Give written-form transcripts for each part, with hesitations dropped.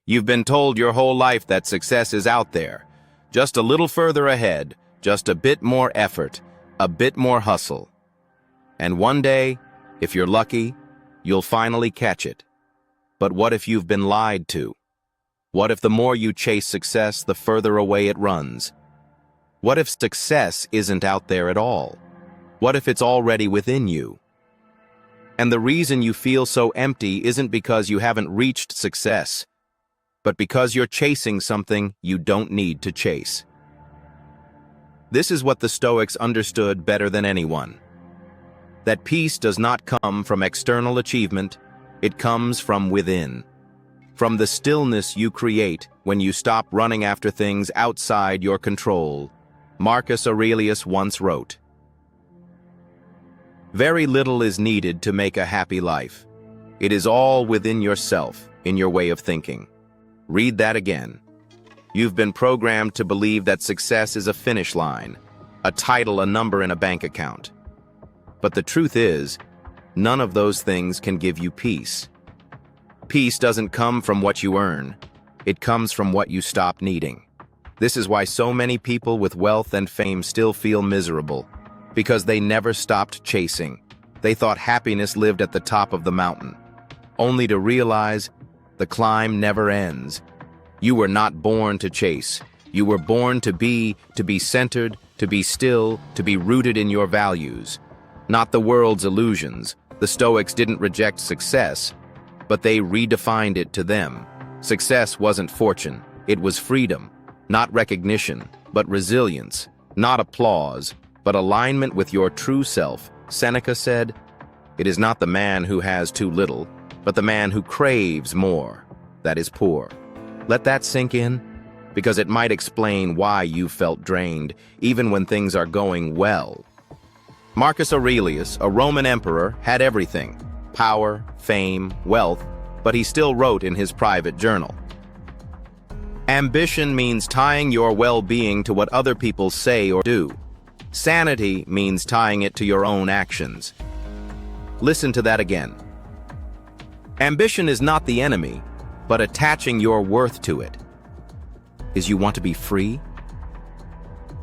You've been told your whole life that success is out there, just a little further ahead, just a bit more effort, a bit more hustle. And one day, if you're lucky, you'll finally catch it. But what if you've been lied to? What if the more you chase success, the further away it runs? What if success isn't out there at all? What if it's already within you? And the reason you feel so empty isn't because you haven't reached success, but because you're chasing something you don't need to chase. This is what the Stoics understood better than anyone. That peace does not come from external achievement, it comes from within. From the stillness you create when you stop running after things outside your control. Marcus Aurelius once wrote, "Very little is needed to make a happy life. It is all within yourself, in your way of thinking." Read that again. You've been programmed to believe that success is a finish line, a title, a number in a bank account. But the truth is, none of those things can give you peace. Peace doesn't come from what you earn. It comes from what you stop needing. This is why so many people with wealth and fame still feel miserable, because they never stopped chasing. They thought happiness lived at the top of the mountain, only to realize the climb never ends. You were not born to chase. You were born to be centered, to be still, to be rooted in your values. Not the world's illusions. The Stoics didn't reject success, but they redefined it to them. Success wasn't fortune, it was freedom. Not recognition, but resilience. Not applause, but alignment with your true self. Seneca said, "It is not the man who has too little, but the man who craves more that is poor." Let that sink in, because it might explain why you felt drained, even when things are going well. Marcus Aurelius, a Roman emperor, had everything: power, fame, wealth, but he still wrote in his private journal, "Ambition means tying your well-being to what other people say or do. Sanity means tying it to your own actions." Listen to that again. Ambition is not the enemy, but attaching your worth to it. Is you want to be free?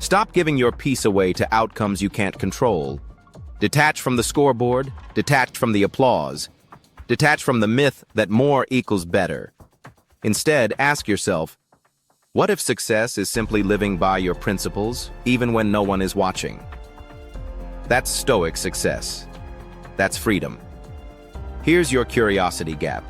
Stop giving your peace away to outcomes you can't control. Detach from the scoreboard, detach from the applause, detach from the myth that more equals better. Instead, ask yourself, what if success is simply living by your principles, even when no one is watching? That's Stoic success. That's freedom. Here's your curiosity gap.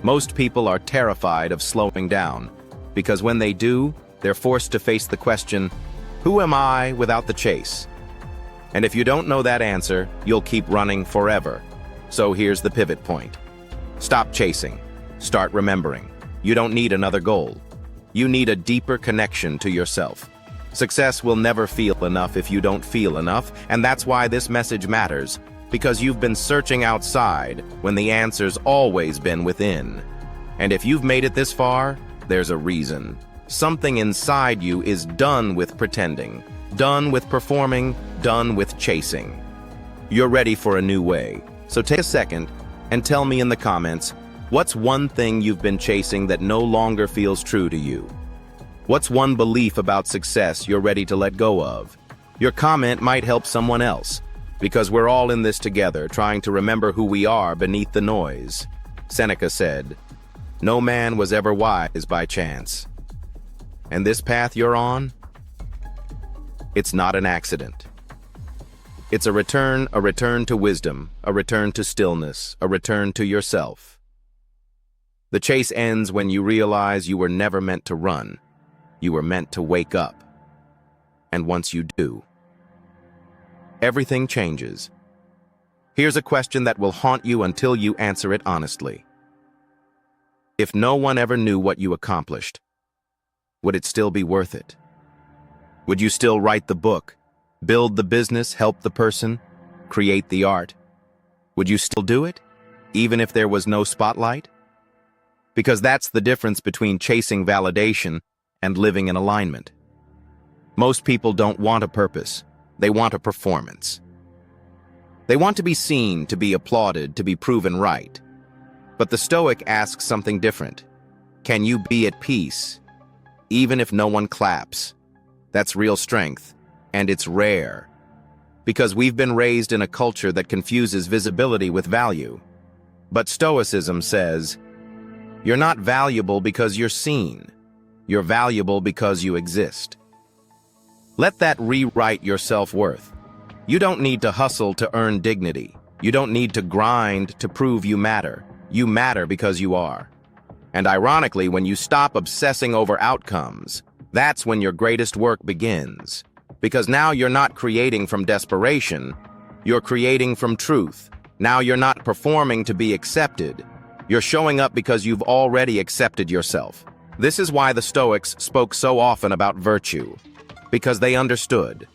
Most people are terrified of slowing down, because when they do, they're forced to face the question, who am I without the chase? And if you don't know that answer, you'll keep running forever. So here's the pivot point. Stop chasing. Start remembering. You don't need another goal. You need a deeper connection to yourself. Success will never feel enough if you don't feel enough, and that's why this message matters, because you've been searching outside when the answer's always been within. And if you've made it this far, there's a reason. Something inside you is done with pretending, done with performing, done with chasing. You're ready for a new way. So take a second and tell me in the comments, what's one thing you've been chasing that no longer feels true to you? What's one belief about success you're ready to let go of? Your comment might help someone else, because we're all in this together, trying to remember who we are beneath the noise. Seneca said, "No man was ever wise by chance." And this path you're on, it's not an accident. It's a return to wisdom, a return to stillness, a return to yourself. The chase ends when you realize you were never meant to run. You were meant to wake up. And once you do, everything changes. Here's a question that will haunt you until you answer it honestly. If no one ever knew what you accomplished, would it still be worth it? Would you still write the book, build the business, help the person, create the art? Would you still do it, even if there was no spotlight? Because that's the difference between chasing validation and living in alignment. Most people don't want a purpose. They want a performance. They want to be seen, to be applauded, to be proven right. But the Stoic asks something different. Can you be at peace, even if no one claps? That's real strength, and it's rare. Because we've been raised in a culture that confuses visibility with value. But Stoicism says, you're not valuable because you're seen. You're valuable because you exist. Let that rewrite your self-worth. You don't need to hustle to earn dignity. You don't need to grind to prove you matter. You matter because you are. And ironically, when you stop obsessing over outcomes, that's when your greatest work begins. Because now you're not creating from desperation, you're creating from truth. Now you're not performing to be accepted. You're showing up because you've already accepted yourself. This is why the Stoics spoke so often about virtue. Because they understood.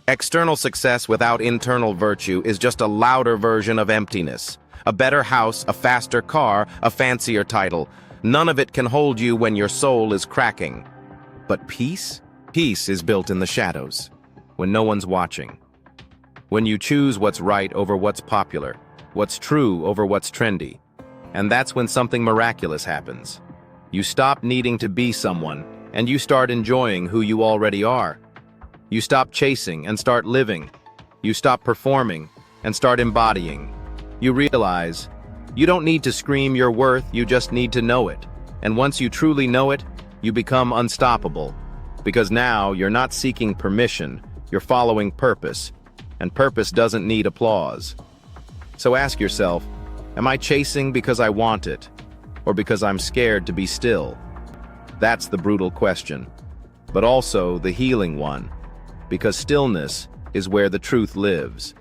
External success without internal virtue is just a louder version of emptiness. A better house, a faster car, a fancier title. None of it can hold you when your soul is cracking. But peace? Peace is built in the shadows, when no one's watching. When you choose what's right over what's popular, what's true over what's trendy. And that's when something miraculous happens. You stop needing to be someone, and you start enjoying who you already are. You stop chasing and start living. You stop performing and start embodying. You realize you don't need to scream your worth, you just need to know it. And once you truly know it, you become unstoppable. Because now you're not seeking permission, you're following purpose. And purpose doesn't need applause. So ask yourself, am I chasing because I want it? Or because I'm scared to be still? That's the brutal question. But also the healing one. Because stillness is where the truth lives.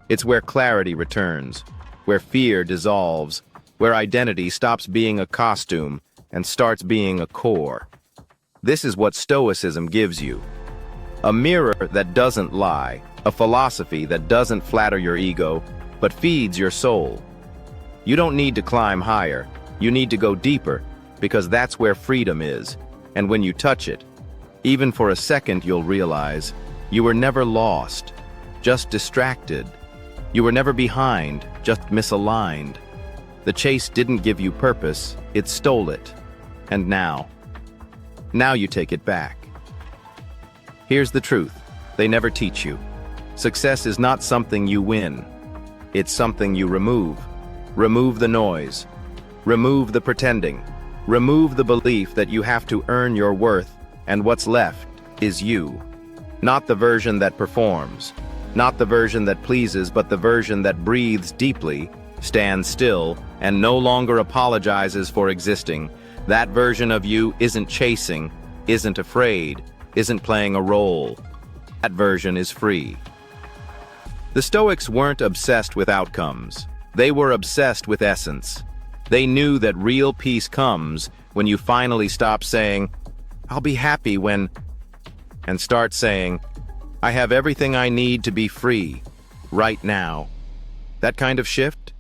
It's where clarity returns, where fear dissolves, where identity stops being a costume and starts being a core. This is what Stoicism gives you. A mirror that doesn't lie, a philosophy that doesn't flatter your ego, but feeds your soul. You don't need to climb higher, you need to go deeper, because that's where freedom is. And when you touch it, even for a second you'll realize you were never lost, just distracted. You were never behind, just misaligned. The chase didn't give you purpose, it stole it. And now you take it back. Here's the truth, they never teach you. Success is not something you win. It's something you remove. Remove the noise. Remove the pretending. Remove the belief that you have to earn your worth, and what's left is you. Not the version that performs. Not the version that pleases, but the version that breathes deeply, stands still, and no longer apologizes for existing. That version of you isn't chasing, isn't afraid, isn't playing a role. That version is free. The Stoics weren't obsessed with outcomes. They were obsessed with essence. They knew that real peace comes when you finally stop saying, "I'll be happy when," and start saying, "I have everything I need to be free, right now." That kind of shift?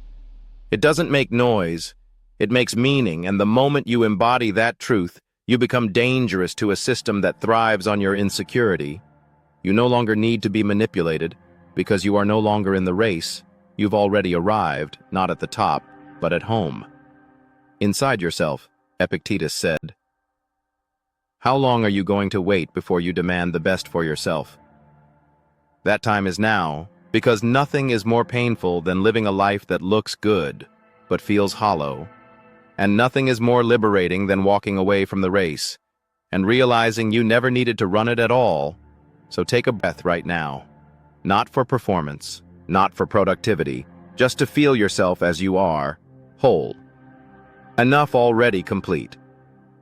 It doesn't make noise, it makes meaning, and the moment you embody that truth, you become dangerous to a system that thrives on your insecurity. You no longer need to be manipulated, because you are no longer in the race. You've already arrived, not at the top, but at home. Inside yourself, Epictetus said. How long are you going to wait before you demand the best for yourself? That time is now, because nothing is more painful than living a life that looks good, but feels hollow. And nothing is more liberating than walking away from the race, and realizing you never needed to run it at all. So take a breath right now. Not for performance, not for productivity, just to feel yourself as you are, whole. Enough already complete.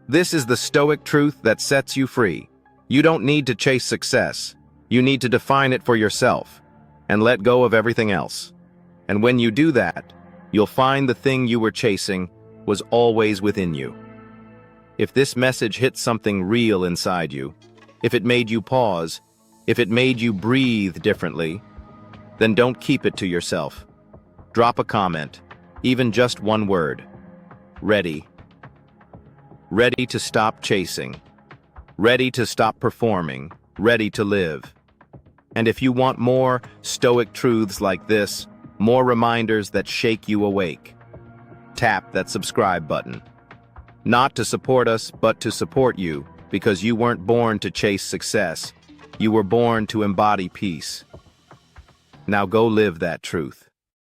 This is the Stoic truth that sets you free. You don't need to chase success. You need to define it for yourself, and let go of everything else. And when you do that, you'll find the thing you were chasing was always within you. If this message hit something real inside you, if it made you pause, if it made you breathe differently, then don't keep it to yourself. Drop a comment, even just one word. Ready. Ready to stop chasing. Ready to stop performing. Ready to live. And if you want more Stoic truths like this, more reminders that shake you awake, tap that subscribe button. Not to support us, but to support you, because you weren't born to chase success. You were born to embody peace. Now go live that truth.